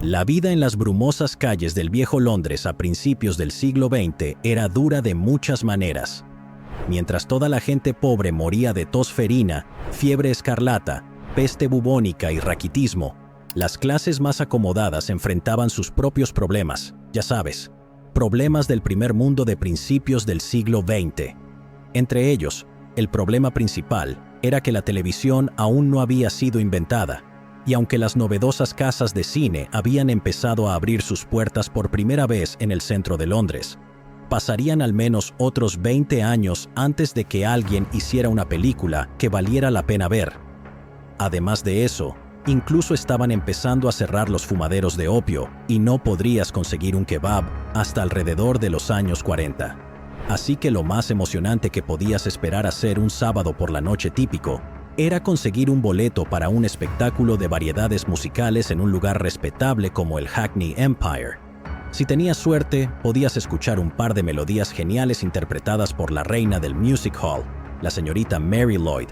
La vida en las brumosas calles del viejo Londres a principios del siglo XX era dura de muchas maneras. Mientras toda la gente pobre moría de tos ferina, fiebre escarlata, peste bubónica y raquitismo, las clases más acomodadas enfrentaban sus propios problemas, ya sabes, problemas del primer mundo de principios del siglo XX. Entre ellos, el problema principal era que la televisión aún no había sido inventada, y aunque las novedosas casas de cine habían empezado a abrir sus puertas por primera vez en el centro de Londres, pasarían al menos otros 20 años antes de que alguien hiciera una película que valiera la pena ver. Además de eso, incluso estaban empezando a cerrar los fumaderos de opio y no podrías conseguir un kebab hasta alrededor de los años 40. Así que lo más emocionante que podías esperar hacer un sábado por la noche típico era conseguir un boleto para un espectáculo de variedades musicales en un lugar respetable como el Hackney Empire. Si tenías suerte, podías escuchar un par de melodías geniales interpretadas por la reina del Music Hall, la señorita Mary Lloyd,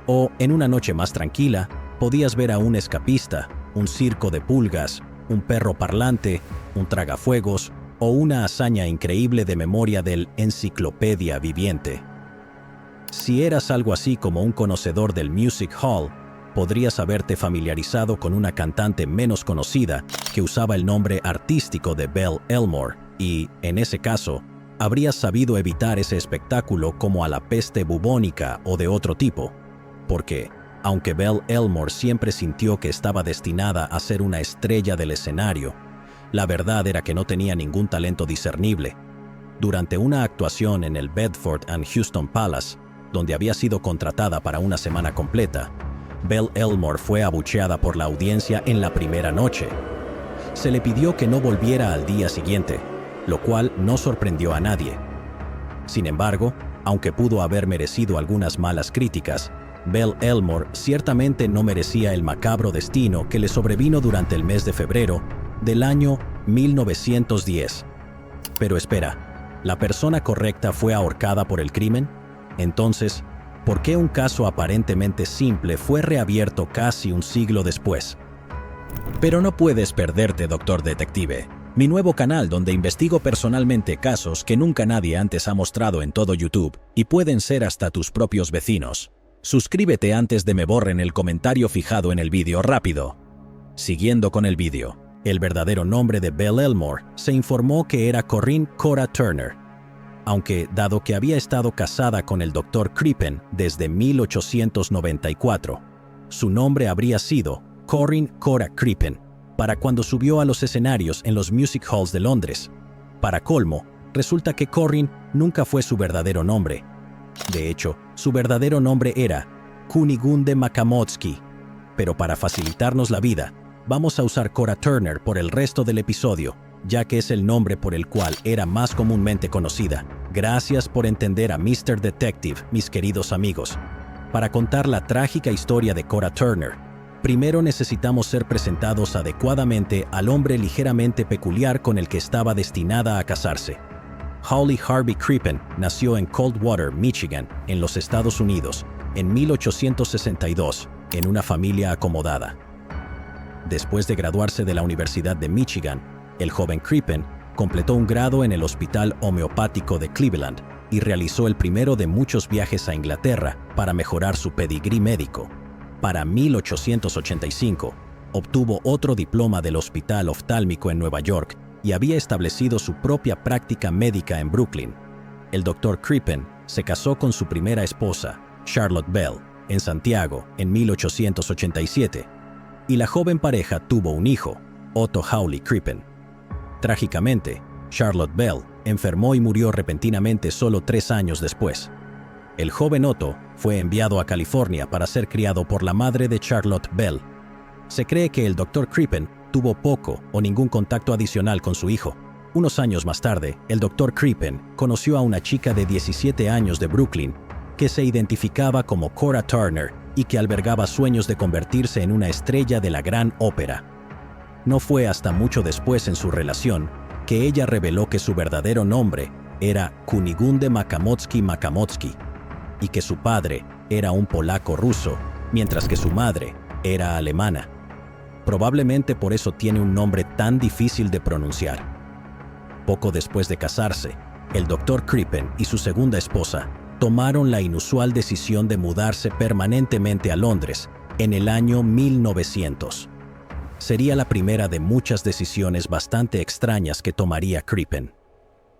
o, en una noche más tranquila, podías ver a un escapista, un circo de pulgas, un perro parlante, un tragafuegos o una hazaña increíble de memoria del Enciclopedia Viviente. Si eras algo así como un conocedor del Music Hall, podrías haberte familiarizado con una cantante menos conocida que usaba el nombre artístico de Belle Elmore y, en ese caso, habrías sabido evitar ese espectáculo como a la peste bubónica o de otro tipo, porque, aunque Belle Elmore siempre sintió que estaba destinada a ser una estrella del escenario, la verdad era que no tenía ningún talento discernible. Durante una actuación en el Bedford and Houston Palace, donde había sido contratada para una semana completa, Belle Elmore fue abucheada por la audiencia en la primera noche. Se le pidió que no volviera al día siguiente, lo cual no sorprendió a nadie. Sin embargo, aunque pudo haber merecido algunas malas críticas, Belle Elmore ciertamente no merecía el macabro destino que le sobrevino durante el mes de febrero del año 1910. Pero espera, ¿la persona correcta fue ahorcada por el crimen? Entonces, ¿por qué un caso aparentemente simple fue reabierto casi un siglo después? Pero no puedes perderte, Doctor Detective, mi nuevo canal donde investigo personalmente casos que nunca nadie antes ha mostrado en todo YouTube y pueden ser hasta tus propios vecinos. Suscríbete antes de me borren el comentario fijado en el vídeo rápido. Siguiendo con el vídeo, el verdadero nombre de Belle Elmore se informó que era Corinne Cora Turner, aunque dado que había estado casada con el Dr. Crippen desde 1894, su nombre habría sido Corinne Cora Crippen para cuando subió a los escenarios en los music halls de Londres. Para colmo, resulta que Corinne nunca fue su verdadero nombre. De hecho, su verdadero nombre era Kunigunde Makamotsky, pero para facilitarnos la vida, vamos a usar Cora Turner por el resto del episodio, ya que es el nombre por el cual era más comúnmente conocida. Gracias por entender a Mr. Detective, mis queridos amigos. Para contar la trágica historia de Cora Turner, primero necesitamos ser presentados adecuadamente al hombre ligeramente peculiar con el que estaba destinada a casarse. Holly Harvey Crippen nació en Coldwater, Michigan, en los Estados Unidos, en 1862, en una familia acomodada. Después de graduarse de la Universidad de Michigan, el joven Crippen completó un grado en el Hospital Homeopático de Cleveland y realizó el primero de muchos viajes a Inglaterra para mejorar su pedigrí médico. Para 1885, obtuvo otro diploma del Hospital Oftálmico en Nueva York y había establecido su propia práctica médica en Brooklyn. El Dr. Crippen se casó con su primera esposa, Charlotte Bell, en Santiago en 1887, y la joven pareja tuvo un hijo, Otto Hawley Crippen. Trágicamente, Charlotte Bell enfermó y murió repentinamente solo 3 años después. El joven Otto fue enviado a California para ser criado por la madre de Charlotte Bell. Se cree que el Dr. Crippen tuvo poco o ningún contacto adicional con su hijo. Unos años más tarde, el Dr. Crippen conoció a una chica de 17 años de Brooklyn que se identificaba como Cora Turner y que albergaba sueños de convertirse en una estrella de la gran ópera. No fue hasta mucho después en su relación que ella reveló que su verdadero nombre era Kunigunde Makamotsky Makamotsky y que su padre era un polaco ruso, mientras que su madre era alemana. Probablemente por eso tiene un nombre tan difícil de pronunciar. Poco después de casarse, el Dr. Crippen y su segunda esposa tomaron la inusual decisión de mudarse permanentemente a Londres en el año 1900. Sería la primera de muchas decisiones bastante extrañas que tomaría Crippen.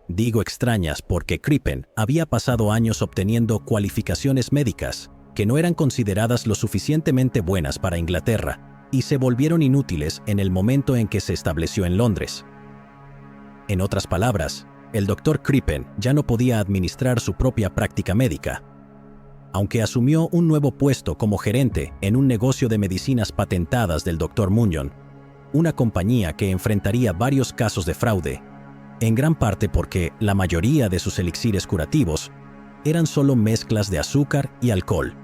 Digo extrañas porque Crippen había pasado años obteniendo cualificaciones médicas que no eran consideradas lo suficientemente buenas para Inglaterra y se volvieron inútiles en el momento en que se estableció en Londres. En otras palabras, el Dr. Crippen ya no podía administrar su propia práctica médica. Aunque asumió un nuevo puesto como gerente en un negocio de medicinas patentadas del Dr. Munyon, una compañía que enfrentaría varios casos de fraude, en gran parte porque la mayoría de sus elixires curativos eran solo mezclas de azúcar y alcohol.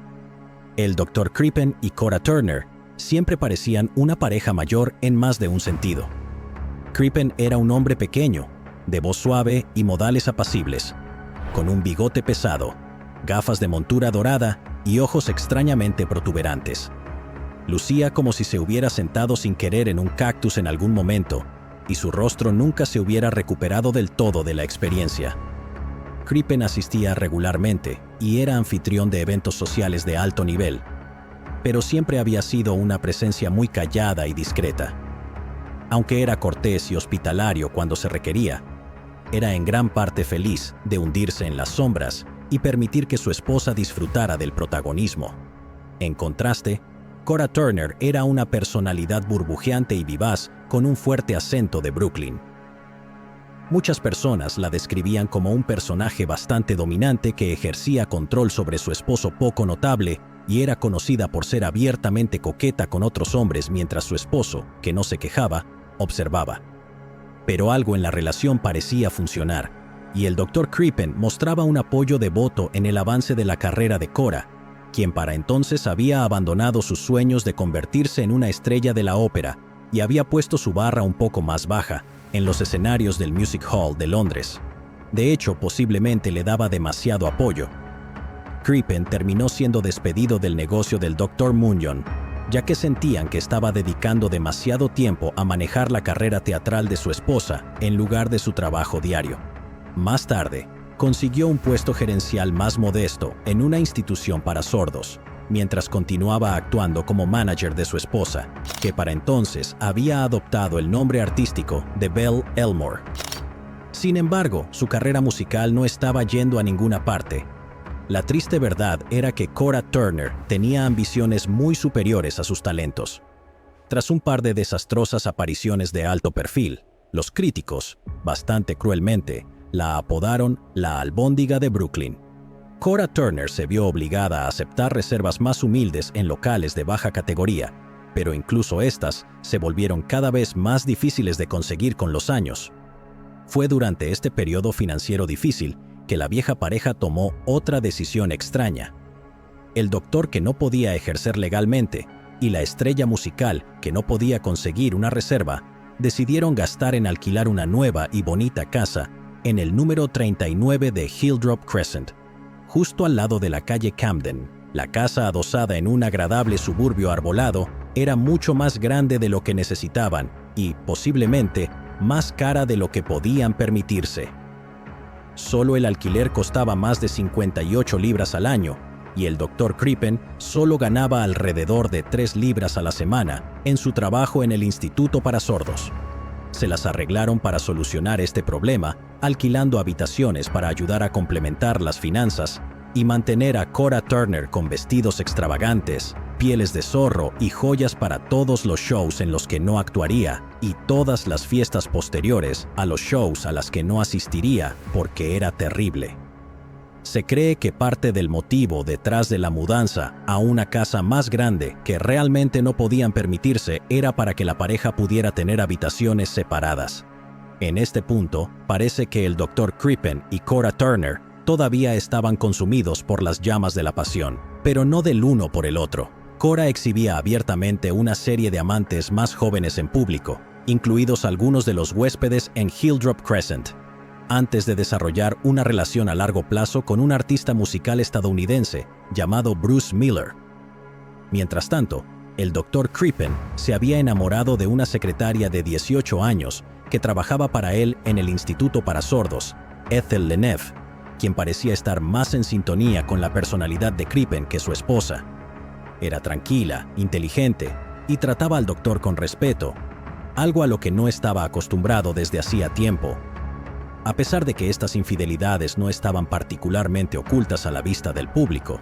El Dr. Crippen y Cora Turner siempre parecían una pareja mayor en más de un sentido. Crippen era un hombre pequeño, de voz suave y modales apacibles, con un bigote pesado, gafas de montura dorada y ojos extrañamente protuberantes. Lucía como si se hubiera sentado sin querer en un cactus en algún momento, y su rostro nunca se hubiera recuperado del todo de la experiencia. Crippen asistía regularmente y era anfitrión de eventos sociales de alto nivel, pero siempre había sido una presencia muy callada y discreta. Aunque era cortés y hospitalario cuando se requería, era en gran parte feliz de hundirse en las sombras y permitir que su esposa disfrutara del protagonismo. En contraste, Cora Turner era una personalidad burbujeante y vivaz con un fuerte acento de Brooklyn. Muchas personas la describían como un personaje bastante dominante que ejercía control sobre su esposo poco notable y era conocida por ser abiertamente coqueta con otros hombres mientras su esposo, que no se quejaba, observaba. Pero algo en la relación parecía funcionar, y el Dr. Crippen mostraba un apoyo devoto en el avance de la carrera de Cora, quien para entonces había abandonado sus sueños de convertirse en una estrella de la ópera y había puesto su barra un poco más baja en los escenarios del Music Hall de Londres. De hecho, posiblemente le daba demasiado apoyo. Crippen terminó siendo despedido del negocio del Dr. Munyon, ya que sentían que estaba dedicando demasiado tiempo a manejar la carrera teatral de su esposa en lugar de su trabajo diario. Más tarde, consiguió un puesto gerencial más modesto en una institución para sordos, mientras continuaba actuando como manager de su esposa, que para entonces había adoptado el nombre artístico de Belle Elmore. Sin embargo, su carrera musical no estaba yendo a ninguna parte. La triste verdad era que Cora Turner tenía ambiciones muy superiores a sus talentos. Tras un par de desastrosas apariciones de alto perfil, los críticos, bastante cruelmente, la apodaron la Albóndiga de Brooklyn. Cora Turner se vio obligada a aceptar reservas más humildes en locales de baja categoría, pero incluso estas se volvieron cada vez más difíciles de conseguir con los años. Fue durante este periodo financiero difícil que la vieja pareja tomó otra decisión extraña. El doctor que no podía ejercer legalmente y la estrella musical que no podía conseguir una reserva decidieron gastar en alquilar una nueva y bonita casa en el número 39 de Hilldrop Crescent, justo al lado de la calle Camden. La casa adosada en un agradable suburbio arbolado era mucho más grande de lo que necesitaban y, posiblemente, más cara de lo que podían permitirse. Solo el alquiler costaba más de 58 libras al año y el Dr. Crippen solo ganaba alrededor de 3 libras a la semana en su trabajo en el Instituto para Sordos. Se las arreglaron para solucionar este problema, alquilando habitaciones para ayudar a complementar las finanzas y mantener a Cora Turner con vestidos extravagantes, pieles de zorro y joyas para todos los shows en los que no actuaría y todas las fiestas posteriores a los shows a las que no asistiría porque era terrible. Se cree que parte del motivo detrás de la mudanza a una casa más grande que realmente no podían permitirse era para que la pareja pudiera tener habitaciones separadas. En este punto, parece que el Dr. Crippen y Cora Turner todavía estaban consumidos por las llamas de la pasión, pero no del uno por el otro. Cora exhibía abiertamente una serie de amantes más jóvenes en público, incluidos algunos de los huéspedes en Hilldrop Crescent, antes de desarrollar una relación a largo plazo con un artista musical estadounidense llamado Bruce Miller. Mientras tanto, El Dr. Crippen se había enamorado de una secretaria de 18 años que trabajaba para él en el Instituto para Sordos, Ethel Lennev, quien parecía estar más en sintonía con la personalidad de Crippen que su esposa. Era tranquila, inteligente y trataba al doctor con respeto, algo a lo que no estaba acostumbrado desde hacía tiempo. A pesar de que estas infidelidades no estaban particularmente ocultas a la vista del público,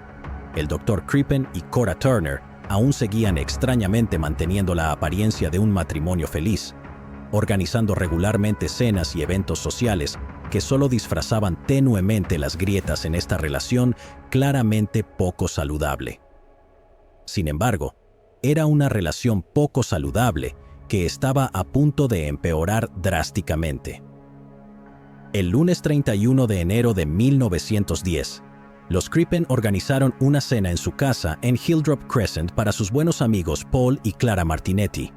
el Dr. Crippen y Cora Turner aún seguían extrañamente manteniendo la apariencia de un matrimonio feliz, organizando regularmente cenas y eventos sociales que solo disfrazaban tenuemente las grietas en esta relación claramente poco saludable. Sin embargo, era una relación poco saludable que estaba a punto de empeorar drásticamente. El lunes 31 de enero de 1910, los Crippen organizaron una cena en su casa en Hilldrop Crescent para sus buenos amigos Paul y Clara Martinetti.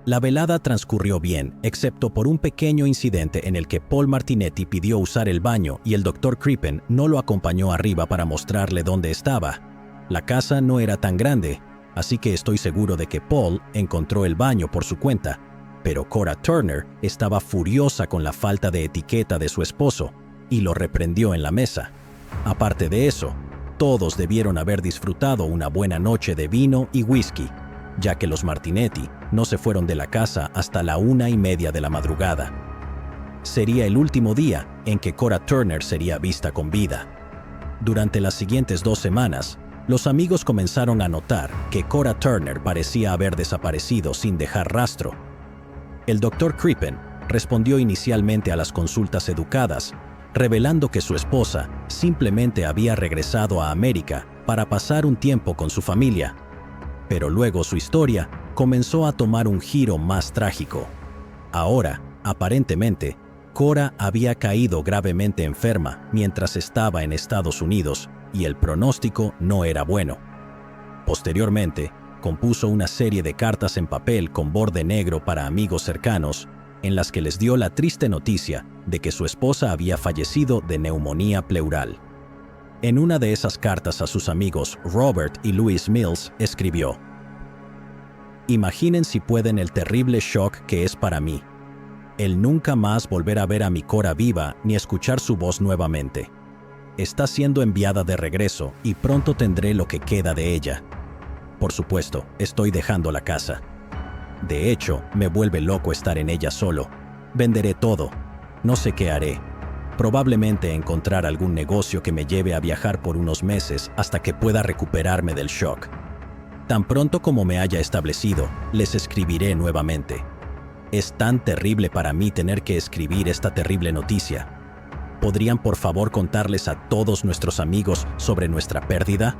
La velada transcurrió bien, excepto por un pequeño incidente en el que Paul Martinetti pidió usar el baño y el Dr. Crippen no lo acompañó arriba para mostrarle dónde estaba. La casa no era tan grande, así que estoy seguro de que Paul encontró el baño por su cuenta, pero Cora Turner estaba furiosa con la falta de etiqueta de su esposo y lo reprendió en la mesa. Aparte de eso, todos debieron haber disfrutado una buena noche de vino y whisky, ya que los Martinetti no se fueron de la casa hasta la 1:30 de la madrugada. Sería el último día en que Cora Turner sería vista con vida. Durante las siguientes 2 semanas, los amigos comenzaron a notar que Cora Turner parecía haber desaparecido sin dejar rastro. El Dr. Crippen respondió inicialmente a las consultas educadas, revelando que su esposa simplemente había regresado a América para pasar un tiempo con su familia. Pero luego su historia comenzó a tomar un giro más trágico. Ahora, aparentemente, Cora había caído gravemente enferma mientras estaba en Estados Unidos y el pronóstico no era bueno. Posteriormente, compuso una serie de cartas en papel con borde negro para amigos cercanos, en las que les dio la triste noticia de que su esposa había fallecido de neumonía pleural. En una de esas cartas a sus amigos Robert y Louis Mills escribió: «Imaginen si pueden el terrible shock que es para mí, el nunca más volver a ver a mi Cora viva ni escuchar su voz nuevamente. Está siendo enviada de regreso y pronto tendré lo que queda de ella. Por supuesto, estoy dejando la casa. De hecho, me vuelve loco estar en ella solo. Venderé todo. No sé qué haré. Probablemente encontrar algún negocio que me lleve a viajar por unos meses hasta que pueda recuperarme del shock. Tan pronto como me haya establecido, les escribiré nuevamente. Es tan terrible para mí tener que escribir esta terrible noticia. ¿Podrían por favor contarles a todos nuestros amigos sobre nuestra pérdida?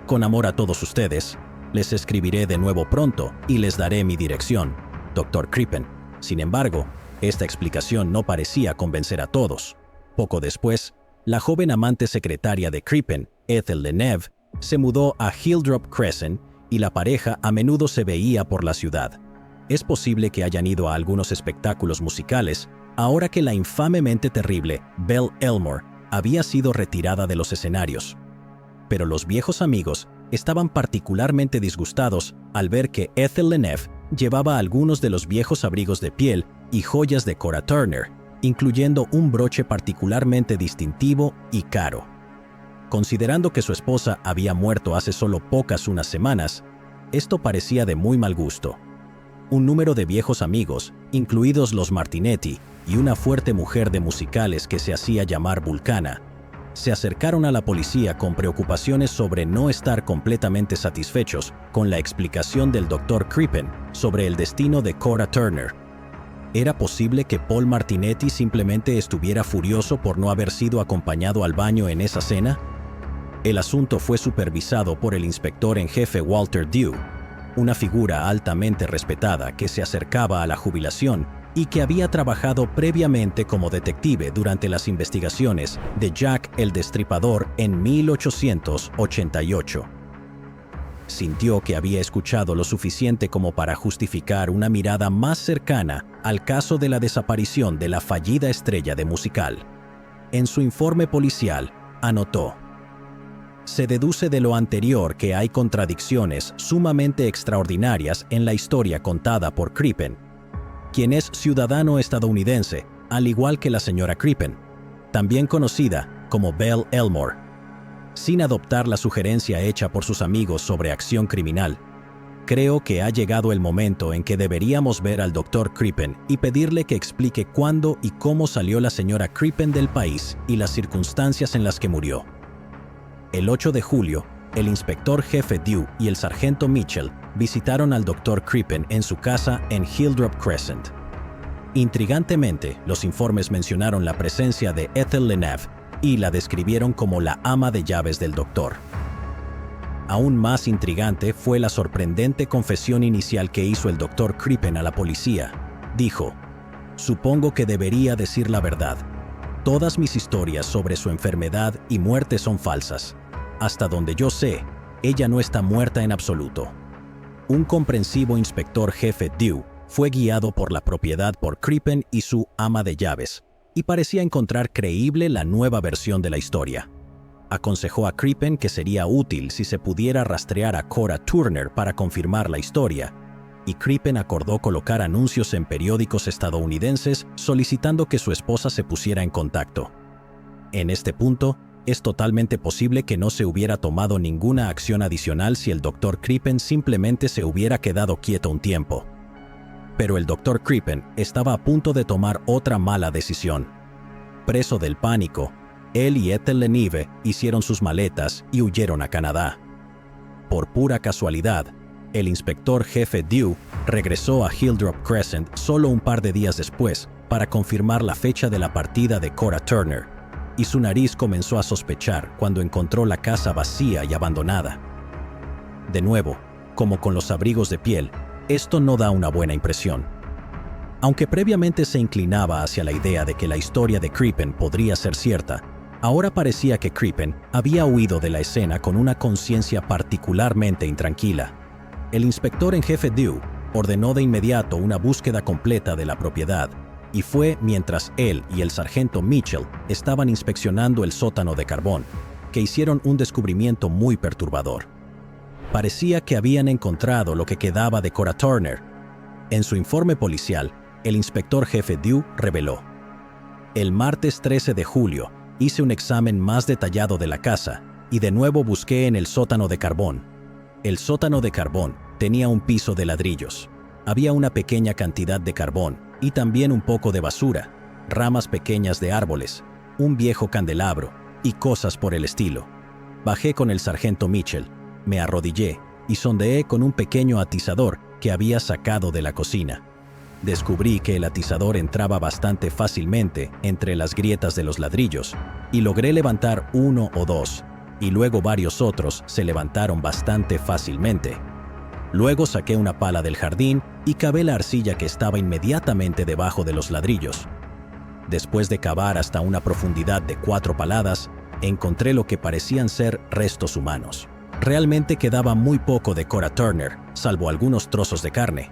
Con amor a todos ustedes, les escribiré de nuevo pronto y les daré mi dirección, Dr. Crippen». Sin embargo, esta explicación no parecía convencer a todos. Poco después, la joven amante secretaria de Crippen, Ethel Lennev, se mudó a Hilldrop Crescent y la pareja a menudo se veía por la ciudad. Es posible que hayan ido a algunos espectáculos musicales ahora que la infamemente terrible Belle Elmore había sido retirada de los escenarios. Pero los viejos amigos estaban particularmente disgustados al ver que Ethel Lennev llevaba algunos de los viejos abrigos de piel y joyas de Cora Turner, incluyendo un broche particularmente distintivo y caro. Considerando que su esposa había muerto hace solo unas semanas, esto parecía de muy mal gusto. Un número de viejos amigos, incluidos los Martinetti y una fuerte mujer de musicales que se hacía llamar Vulcana, se acercaron a la policía con preocupaciones sobre no estar completamente satisfechos con la explicación del Dr. Crippen sobre el destino de Cora Turner. ¿Era posible que Paul Martinetti simplemente estuviera furioso por no haber sido acompañado al baño en esa cena? El asunto fue supervisado por el inspector en jefe Walter Dew, una figura altamente respetada que se acercaba a la jubilación y que había trabajado previamente como detective durante las investigaciones de Jack el Destripador en 1888. Sintió que había escuchado lo suficiente como para justificar una mirada más cercana al caso de la desaparición de la fallida estrella de musical. En su informe policial, anotó: Se deduce de lo anterior que hay contradicciones sumamente extraordinarias en la historia contada por Crippen, quien es ciudadano estadounidense, al igual que la señora Crippen, también conocida como Belle Elmore. Sin adoptar la sugerencia hecha por sus amigos sobre acción criminal, creo que ha llegado el momento en que deberíamos ver al Dr. Crippen y pedirle que explique cuándo y cómo salió la señora Crippen del país y las circunstancias en las que murió. El 8 de julio, el inspector jefe Dew y el sargento Mitchell visitaron al Dr. Crippen en su casa en Hildrop Crescent. Intrigantemente, los informes mencionaron la presencia de Ethel Lenev y la describieron como la ama de llaves del doctor. Aún más intrigante fue la sorprendente confesión inicial que hizo el Dr. Crippen a la policía. Dijo: «Supongo que debería decir la verdad. Todas mis historias sobre su enfermedad y muerte son falsas. Hasta donde yo sé, ella no está muerta en absoluto». Un comprensivo inspector jefe Dew fue guiado por la propiedad por Crippen y su ama de llaves, y parecía encontrar creíble la nueva versión de la historia. Aconsejó a Crippen que sería útil si se pudiera rastrear a Cora Turner para confirmar la historia, y Crippen acordó colocar anuncios en periódicos estadounidenses solicitando que su esposa se pusiera en contacto. En este punto, es totalmente posible que no se hubiera tomado ninguna acción adicional si el Dr. Crippen simplemente se hubiera quedado quieto un tiempo. Pero el Dr. Crippen estaba a punto de tomar otra mala decisión. Preso del pánico, él y Ethel Lenive hicieron sus maletas y huyeron a Canadá. Por pura casualidad, el inspector jefe Dew regresó a Hildrop Crescent solo un par de días después para confirmar la fecha de la partida de Cora Turner, y su nariz comenzó a sospechar cuando encontró la casa vacía y abandonada. De nuevo, como con los abrigos de piel, esto no da una buena impresión. Aunque previamente se inclinaba hacia la idea de que la historia de Crippen podría ser cierta, ahora parecía que Crippen había huido de la escena con una conciencia particularmente intranquila. El inspector en jefe Dew ordenó de inmediato una búsqueda completa de la propiedad, y fue mientras él y el sargento Mitchell estaban inspeccionando el sótano de carbón, que hicieron un descubrimiento muy perturbador. Parecía que habían encontrado lo que quedaba de Cora Turner. En su informe policial, el inspector jefe Dew reveló: «El martes 13 de julio hice un examen más detallado de la casa y de nuevo busqué en el sótano de carbón. El sótano de carbón tenía un piso de ladrillos. Había una pequeña cantidad de carbón y también un poco de basura, ramas pequeñas de árboles, un viejo candelabro y cosas por el estilo. Bajé con el sargento Mitchell, me arrodillé y sondeé con un pequeño atizador que había sacado de la cocina. Descubrí que el atizador entraba bastante fácilmente entre las grietas de los ladrillos y logré levantar uno o dos, y luego varios otros se levantaron bastante fácilmente. Luego saqué una pala del jardín y cavé la arcilla que estaba inmediatamente debajo de los ladrillos. Después de cavar hasta una profundidad de 4 paladas, encontré lo que parecían ser restos humanos. Realmente quedaba muy poco de Cora Turner, salvo algunos trozos de carne.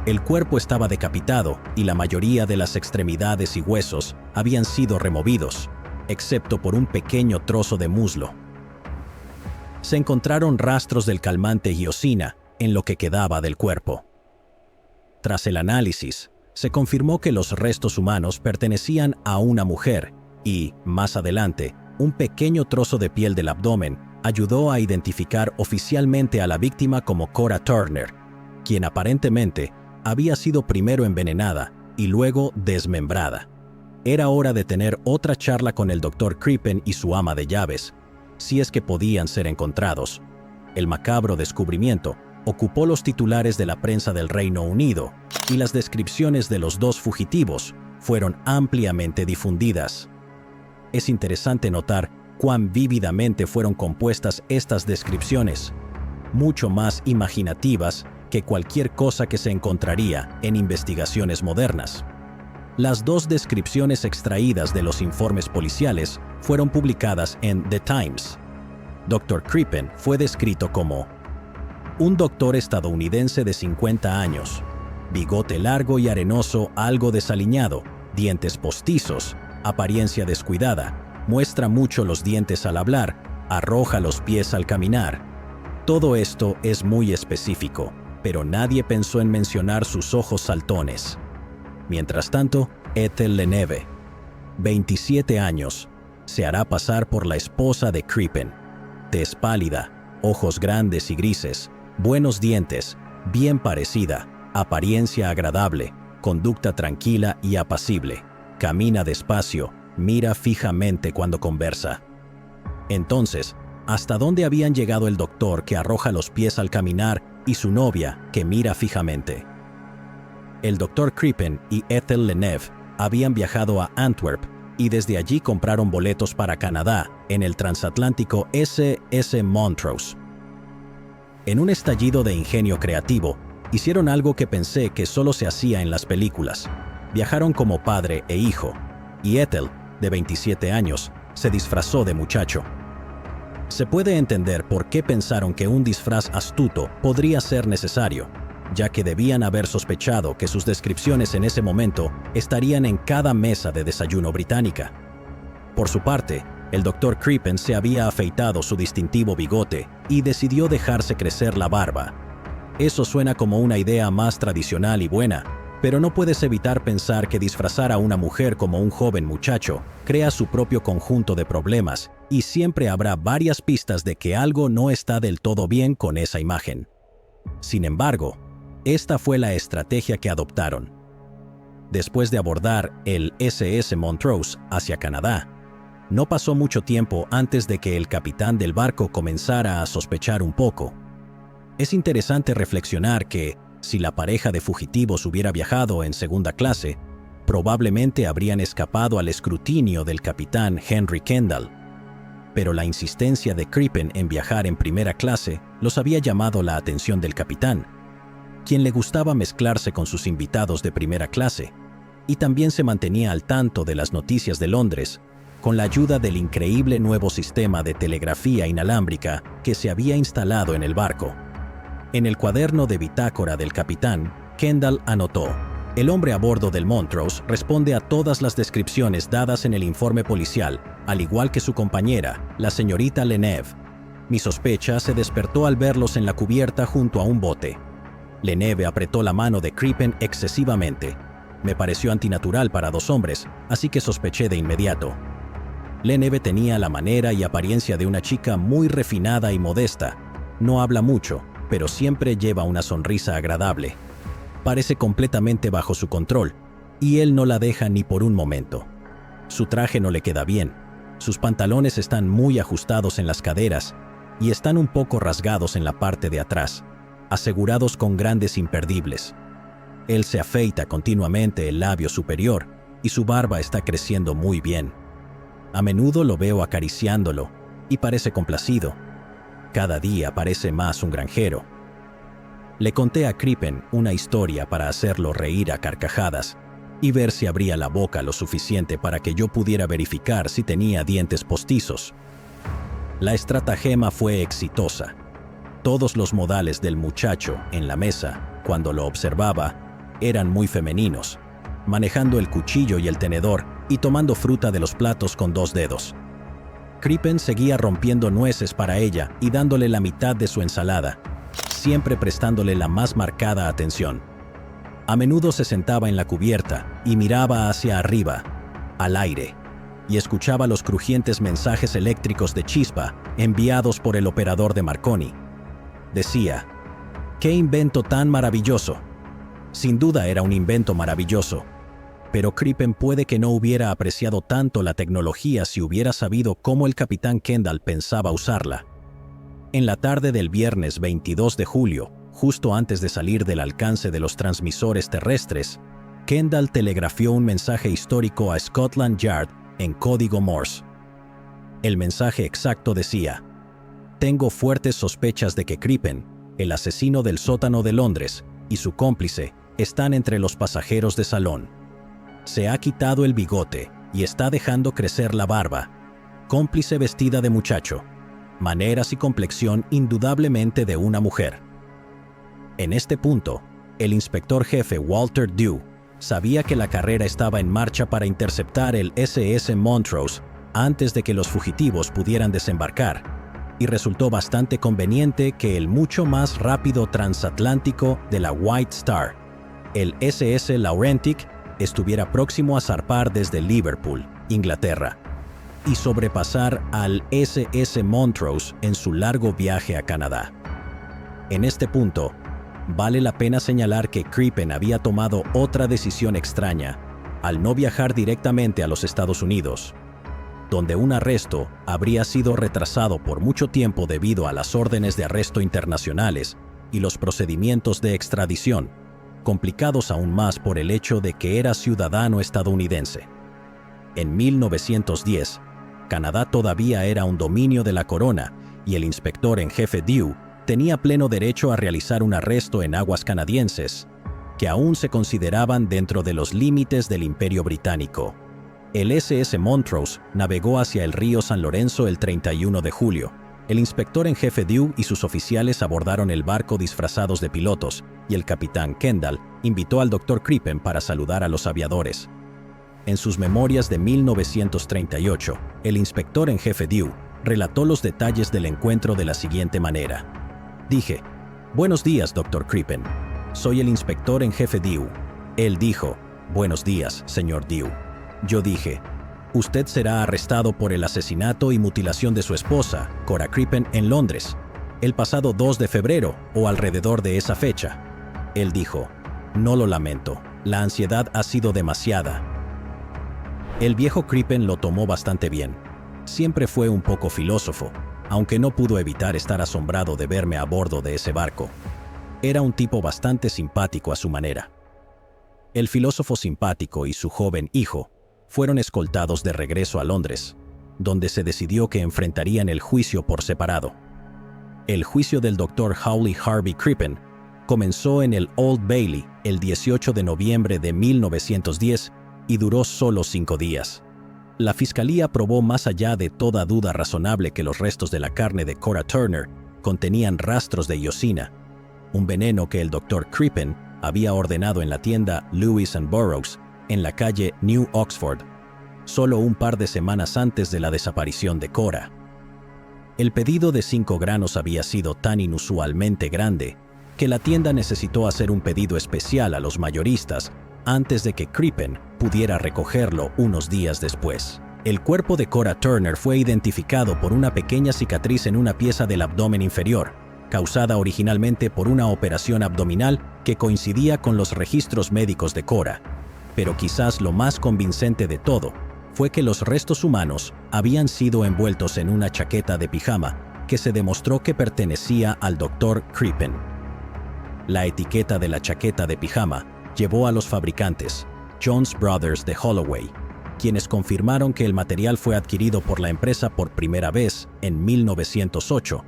El cuerpo estaba decapitado y la mayoría de las extremidades y huesos habían sido removidos, excepto por un pequeño trozo de muslo. Se encontraron rastros del calmante hioscina en lo que quedaba del cuerpo. Tras el análisis, se confirmó que los restos humanos pertenecían a una mujer y, más adelante, un pequeño trozo de piel del abdomen ayudó a identificar oficialmente a la víctima como Cora Turner, quien aparentemente había sido primero envenenada y luego desmembrada. Era hora de tener otra charla con el Dr. Crippen y su ama de llaves, si es que podían ser encontrados. El macabro descubrimiento ocupó los titulares de la prensa del Reino Unido y las descripciones de los dos fugitivos fueron ampliamente difundidas. Es interesante notar cuán vívidamente fueron compuestas estas descripciones, mucho más imaginativas que cualquier cosa que se encontraría en investigaciones modernas. Las dos descripciones extraídas de los informes policiales fueron publicadas en The Times. Dr. Crippen fue descrito como un doctor estadounidense de 50 años, bigote largo y arenoso algo desaliñado, dientes postizos, apariencia descuidada, muestra mucho los dientes al hablar arroja los pies al caminar. Todo esto es muy específico, pero nadie pensó en mencionar sus ojos saltones. Mientras tanto, Ethel Leneve, 27 años, se hará pasar por la esposa de Crippen. Tez pálida, ojos grandes y grises, buenos dientes, bien parecida, apariencia agradable, conducta tranquila y apacible. Camina despacio, mira fijamente cuando conversa. Entonces, ¿hasta dónde habían llegado el doctor que arroja los pies al caminar y su novia que mira fijamente? El doctor Crippen y Ethel Leneve habían viajado a Antwerp y desde allí compraron boletos para Canadá en el transatlántico SS Montrose. En un estallido de ingenio creativo, hicieron algo que pensé que solo se hacía en las películas. Viajaron como padre e hijo, y Ethel, de 27 años, se disfrazó de muchacho. Se puede entender por qué pensaron que un disfraz astuto podría ser necesario, ya que debían haber sospechado que sus descripciones en ese momento estarían en cada mesa de desayuno británica. Por su parte, el Dr. Crippen se había afeitado su distintivo bigote y decidió dejarse crecer la barba. Eso suena como una idea más tradicional y buena, pero no puedes evitar pensar que disfrazar a una mujer como un joven muchacho crea su propio conjunto de problemas y siempre habrá varias pistas de que algo no está del todo bien con esa imagen. Sin embargo, esta fue la estrategia que adoptaron. Después de abordar el SS Montrose hacia Canadá, no pasó mucho tiempo antes de que el capitán del barco comenzara a sospechar un poco. Es interesante reflexionar que, si la pareja de fugitivos hubiera viajado en segunda clase, probablemente habrían escapado al escrutinio del capitán Henry Kendall. Pero la insistencia de Crippen en viajar en primera clase los había llamado la atención del capitán, quien le gustaba mezclarse con sus invitados de primera clase, y también se mantenía al tanto de las noticias de Londres con la ayuda del increíble nuevo sistema de telegrafía inalámbrica que se había instalado en el barco. En el cuaderno de bitácora del capitán, Kendall anotó: el hombre a bordo del Montrose responde a todas las descripciones dadas en el informe policial, al igual que su compañera, la señorita Leneve. Mi sospecha se despertó al verlos en la cubierta junto a un bote. Leneve apretó la mano de Crippen excesivamente. Me pareció antinatural para dos hombres, así que sospeché de inmediato. Leneve tenía la manera y apariencia de una chica muy refinada y modesta. No habla mucho, pero siempre lleva una sonrisa agradable. Parece completamente bajo su control, y él no la deja ni por un momento. Su traje no le queda bien, sus pantalones están muy ajustados en las caderas y están un poco rasgados en la parte de atrás, asegurados con grandes imperdibles. Él se afeita continuamente el labio superior y su barba está creciendo muy bien. A menudo lo veo acariciándolo y parece complacido. Cada día parece más un granjero. Le conté a Crippen una historia para hacerlo reír a carcajadas y ver si abría la boca lo suficiente para que yo pudiera verificar si tenía dientes postizos. La estratagema fue exitosa. Todos los modales del muchacho en la mesa, cuando lo observaba, eran muy femeninos, manejando el cuchillo y el tenedor y tomando fruta de los platos con 2 dedos. Crippen seguía rompiendo nueces para ella y dándole la mitad de su ensalada, siempre prestándole la más marcada atención. A menudo se sentaba en la cubierta y miraba hacia arriba, al aire, y escuchaba los crujientes mensajes eléctricos de chispa enviados por el operador de Marconi. Decía: ¡qué invento tan maravilloso! Sin duda era un invento maravilloso, pero Crippen puede que no hubiera apreciado tanto la tecnología si hubiera sabido cómo el capitán Kendall pensaba usarla. En la tarde del viernes 22 de julio, justo antes de salir del alcance de los transmisores terrestres, Kendall telegrafió un mensaje histórico a Scotland Yard en código Morse. El mensaje exacto decía: tengo fuertes sospechas de que Crippen, el asesino del sótano de Londres, y su cómplice están entre los pasajeros de salón. Se ha quitado el bigote y está dejando crecer la barba. Cómplice vestida de muchacho. Maneras y complexión indudablemente de una mujer. En este punto, el inspector jefe Walter Dew sabía que la carrera estaba en marcha para interceptar el SS Montrose antes de que los fugitivos pudieran desembarcar, y resultó bastante conveniente que el mucho más rápido transatlántico de la White Star, el SS Laurentic, estuviera próximo a zarpar desde Liverpool, Inglaterra, y sobrepasar al SS Montrose en su largo viaje a Canadá. En este punto, vale la pena señalar que Crippen había tomado otra decisión extraña al no viajar directamente a los Estados Unidos, donde un arresto habría sido retrasado por mucho tiempo debido a las órdenes de arresto internacionales y los procedimientos de extradición, complicados aún más por el hecho de que era ciudadano estadounidense. En 1910, Canadá todavía era un dominio de la corona y el inspector en jefe Dew tenía pleno derecho a realizar un arresto en aguas canadienses, que aún se consideraban dentro de los límites del Imperio Británico. El SS Montrose navegó hacia el río San Lorenzo el 31 de julio. El inspector en jefe Dew y sus oficiales abordaron el barco disfrazados de pilotos, y el capitán Kendall invitó al Dr. Crippen para saludar a los aviadores. En sus memorias de 1938, el inspector en jefe Dew relató los detalles del encuentro de la siguiente manera. Dije: «Buenos días, Dr. Crippen. Soy el inspector en jefe Dew». Él dijo: «Buenos días, señor Dew». Yo dije: «Usted será arrestado por el asesinato y mutilación de su esposa, Cora Crippen, en Londres, el pasado 2 de febrero o alrededor de esa fecha». Él dijo: «No lo lamento, la ansiedad ha sido demasiada». El viejo Crippen lo tomó bastante bien. Siempre fue un poco filósofo, aunque no pudo evitar estar asombrado de verme a bordo de ese barco. Era un tipo bastante simpático a su manera. El filósofo simpático y su joven hijo fueron escoltados de regreso a Londres, donde se decidió que enfrentarían el juicio por separado. El juicio del Dr. Hawley Harvey Crippen comenzó en el Old Bailey el 18 de noviembre de 1910 y duró solo 5 días. La fiscalía probó más allá de toda duda razonable que los restos de la carne de Cora Turner contenían rastros de iosina, un veneno que el Dr. Crippen había ordenado en la tienda Lewis & Burroughs en la calle New Oxford, solo un par de semanas antes de la desaparición de Cora. El pedido de 5 granos había sido tan inusualmente grande que la tienda necesitó hacer un pedido especial a los mayoristas antes de que Crippen pudiera recogerlo unos días después. El cuerpo de Cora Turner fue identificado por una pequeña cicatriz en una pieza del abdomen inferior, causada originalmente por una operación abdominal que coincidía con los registros médicos de Cora. Pero quizás lo más convincente de todo fue que los restos humanos habían sido envueltos en una chaqueta de pijama que se demostró que pertenecía al Dr. Crippen. La etiqueta de la chaqueta de pijama llevó a los fabricantes, Jones Brothers de Holloway, quienes confirmaron que el material fue adquirido por la empresa por primera vez en 1908,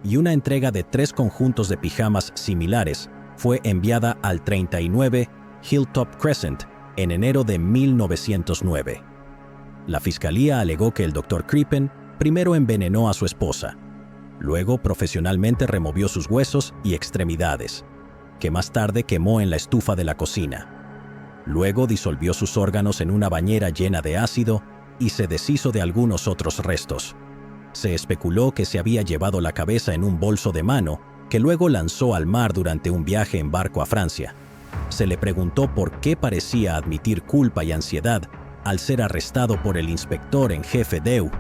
y una entrega de 3 conjuntos de pijamas similares fue enviada al 39 Hilltop Crescent en enero de 1909. La fiscalía alegó que el Dr. Crippen primero envenenó a su esposa, luego profesionalmente removió sus huesos y extremidades, que más tarde quemó en la estufa de la cocina. Luego disolvió sus órganos en una bañera llena de ácido y se deshizo de algunos otros restos. Se especuló que se había llevado la cabeza en un bolso de mano que luego lanzó al mar durante un viaje en barco a Francia. Se le preguntó por qué parecía admitir culpa y ansiedad al ser arrestado por el inspector en jefe Dew,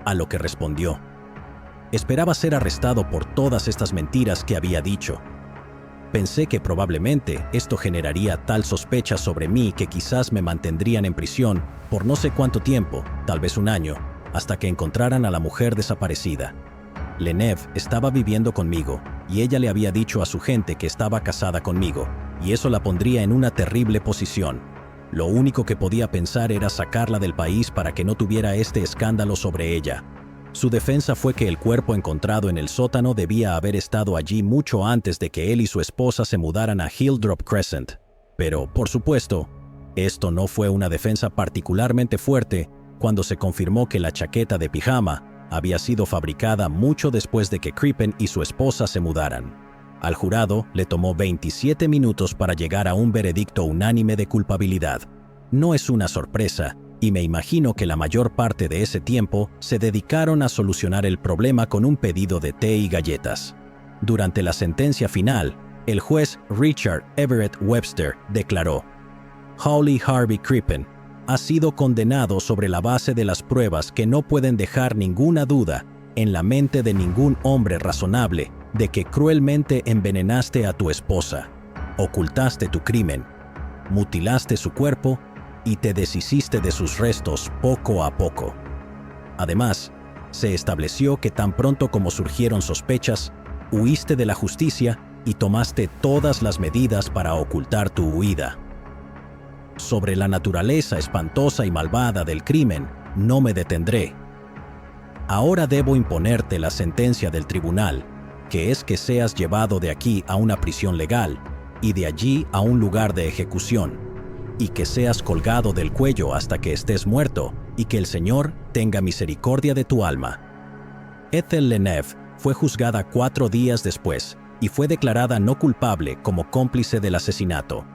a lo que respondió: «Esperaba ser arrestado por todas estas mentiras que había dicho. Pensé que probablemente esto generaría tal sospecha sobre mí que quizás me mantendrían en prisión por no sé cuánto tiempo, tal vez un año, hasta que encontraran a la mujer desaparecida. Leneve estaba viviendo conmigo y ella le había dicho a su gente que estaba casada conmigo, y eso la pondría en una terrible posición. Lo único que podía pensar era sacarla del país para que no tuviera este escándalo sobre ella». Su defensa fue que el cuerpo encontrado en el sótano debía haber estado allí mucho antes de que él y su esposa se mudaran a Hilltop Crescent. Pero, por supuesto, esto no fue una defensa particularmente fuerte cuando se confirmó que la chaqueta de pijama había sido fabricada mucho después de que Crippen y su esposa se mudaran. Al jurado le tomó 27 minutos para llegar a un veredicto unánime de culpabilidad. No es una sorpresa y me imagino que la mayor parte de ese tiempo se dedicaron a solucionar el problema con un pedido de té y galletas. Durante la sentencia final, el juez Richard Everett Webster declaró: Hawley Harvey Crippen ha sido condenado sobre la base de las pruebas que no pueden dejar ninguna duda en la mente de ningún hombre razonable de que cruelmente envenenaste a tu esposa, ocultaste tu crimen, mutilaste su cuerpo y te deshiciste de sus restos poco a poco. Además, se estableció que tan pronto como surgieron sospechas, huiste de la justicia y tomaste todas las medidas para ocultar tu huida. Sobre la naturaleza espantosa y malvada del crimen, no me detendré. Ahora debo imponerte la sentencia del tribunal, que es que seas llevado de aquí a una prisión legal y de allí a un lugar de ejecución, y que seas colgado del cuello hasta que estés muerto y que el Señor tenga misericordia de tu alma. Ethel Lennev fue juzgada 4 días después y fue declarada no culpable como cómplice del asesinato.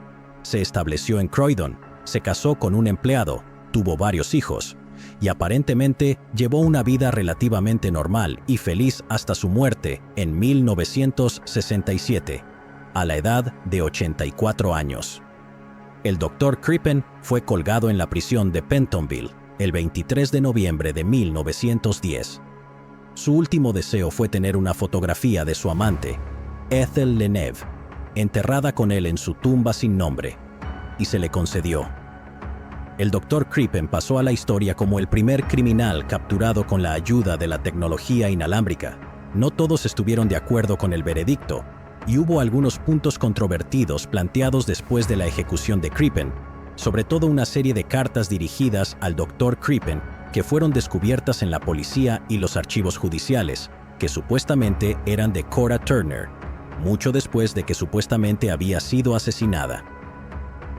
Se estableció en Croydon, se casó con un empleado, tuvo varios hijos y aparentemente llevó una vida relativamente normal y feliz hasta su muerte en 1967, a la edad de 84 años. El Dr. Crippen fue colgado en la prisión de Pentonville el 23 de noviembre de 1910. Su último deseo fue tener una fotografía de su amante, Ethel Lennev, enterrada con él en su tumba sin nombre, y se le concedió. El Dr. Crippen pasó a la historia como el primer criminal capturado con la ayuda de la tecnología inalámbrica. No todos estuvieron de acuerdo con el veredicto, y hubo algunos puntos controvertidos planteados después de la ejecución de Crippen, sobre todo una serie de cartas dirigidas al Dr. Crippen que fueron descubiertas en la policía y los archivos judiciales, que supuestamente eran de Cora Turner, mucho después de que supuestamente había sido asesinada.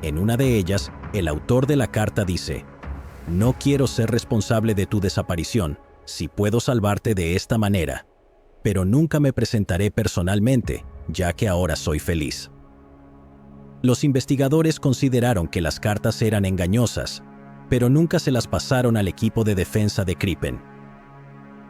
En una de ellas, el autor de la carta dice: «No quiero ser responsable de tu desaparición, si puedo salvarte de esta manera, pero nunca me presentaré personalmente, ya que ahora soy feliz». Los investigadores consideraron que las cartas eran engañosas, pero nunca se las pasaron al equipo de defensa de Crippen.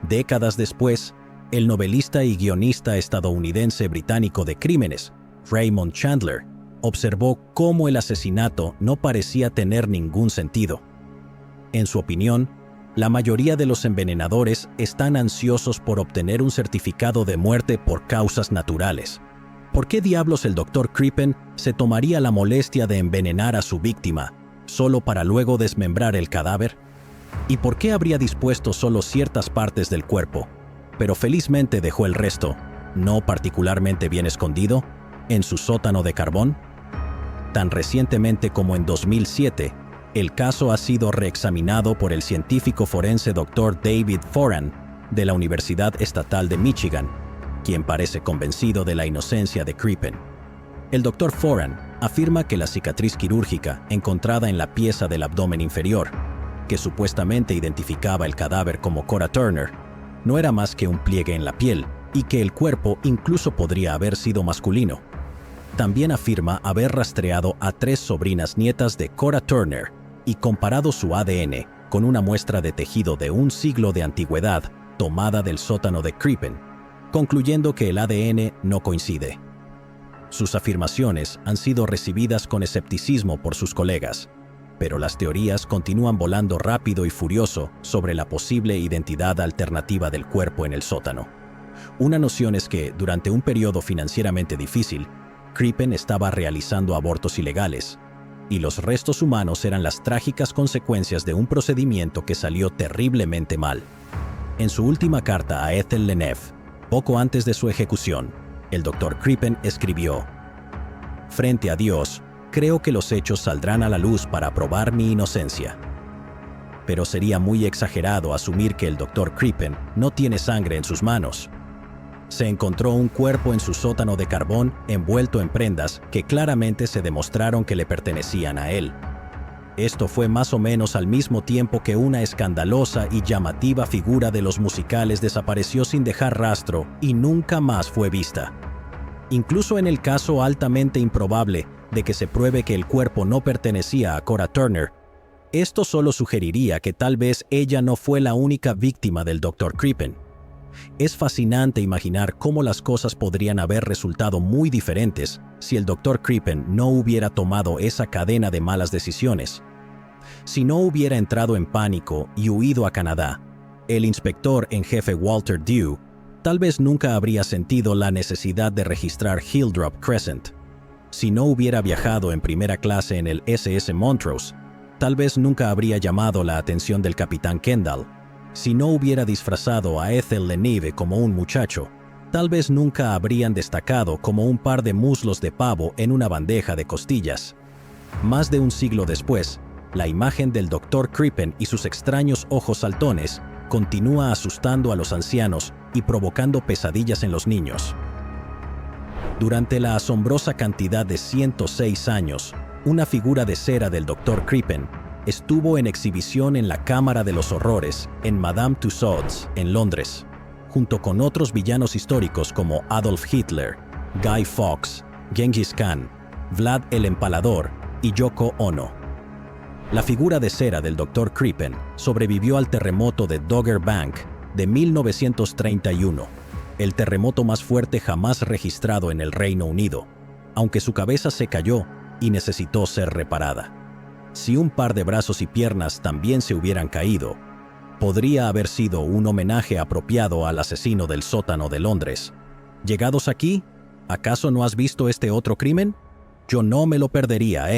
Décadas después, el novelista y guionista estadounidense británico de crímenes, Raymond Chandler, observó cómo el asesinato no parecía tener ningún sentido. En su opinión, la mayoría de los envenenadores están ansiosos por obtener un certificado de muerte por causas naturales. ¿Por qué diablos el Dr. Crippen se tomaría la molestia de envenenar a su víctima solo para luego desmembrar el cadáver? ¿Y por qué habría dispuesto solo ciertas partes del cuerpo, pero felizmente dejó el resto, no particularmente bien escondido, en su sótano de carbón? Tan recientemente como en 2007, el caso ha sido reexaminado por el científico forense Dr. David Foran de la Universidad Estatal de Michigan, quien parece convencido de la inocencia de Crippen. El Dr. Foran afirma que la cicatriz quirúrgica encontrada en la pieza del abdomen inferior, que supuestamente identificaba el cadáver como Cora Turner, no era más que un pliegue en la piel y que el cuerpo incluso podría haber sido masculino. También afirma haber rastreado a 3 sobrinas nietas de Cora Turner y comparado su ADN con una muestra de tejido de un siglo de antigüedad tomada del sótano de Crippen, concluyendo que el ADN no coincide. Sus afirmaciones han sido recibidas con escepticismo por sus colegas, pero las teorías continúan volando rápido y furioso sobre la posible identidad alternativa del cuerpo en el sótano. Una noción es que, durante un periodo financieramente difícil, Crippen estaba realizando abortos ilegales, y los restos humanos eran las trágicas consecuencias de un procedimiento que salió terriblemente mal. En su última carta a Ethel Lennev, poco antes de su ejecución, el Dr. Crippen escribió: «Frente a Dios, creo que los hechos saldrán a la luz para probar mi inocencia. Pero sería muy exagerado asumir que el Dr. Crippen no tiene sangre en sus manos. Se encontró un cuerpo en su sótano de carbón envuelto en prendas que claramente se demostraron que le pertenecían a él. Esto fue más o menos al mismo tiempo que una escandalosa y llamativa figura de los musicales desapareció sin dejar rastro y nunca más fue vista. Incluso en el caso altamente improbable de que se pruebe que el cuerpo no pertenecía a Cora Turner, Esto solo sugeriría que tal vez ella no fue la única víctima del Dr. Crippen. Es fascinante imaginar cómo las cosas podrían haber resultado muy diferentes si el Dr. Crippen no hubiera tomado esa cadena de malas decisiones. Si no hubiera entrado en pánico y huido a Canadá, el inspector en jefe Walter Dew tal vez nunca habría sentido la necesidad de registrar Hilldrop Crescent. Si no hubiera viajado en primera clase en el SS Montrose, tal vez nunca habría llamado la atención del capitán Kendall. Si no hubiera disfrazado a Ethel Lenive como un muchacho, tal vez nunca habrían destacado como un par de muslos de pavo en una bandeja de costillas. Más de un siglo después, la imagen del Dr. Crippen y sus extraños ojos saltones continúa asustando a los ancianos y provocando pesadillas en los niños. Durante la asombrosa cantidad de 106 años, una figura de cera del Dr. Crippen estuvo en exhibición en la Cámara de los Horrores en Madame Tussauds, en Londres, junto con otros villanos históricos como Adolf Hitler, Guy Fawkes, Genghis Khan, Vlad el Empalador y Yoko Ono. La figura de cera del Dr. Crippen sobrevivió al terremoto de Dogger Bank de 1931, el terremoto más fuerte jamás registrado en el Reino Unido, aunque su cabeza se cayó y necesitó ser reparada. Si un par de brazos y piernas también se hubieran caído, podría haber sido un homenaje apropiado al asesino del sótano de Londres. ¿Llegados aquí? ¿Acaso no has visto este otro crimen? Yo no me lo perdería,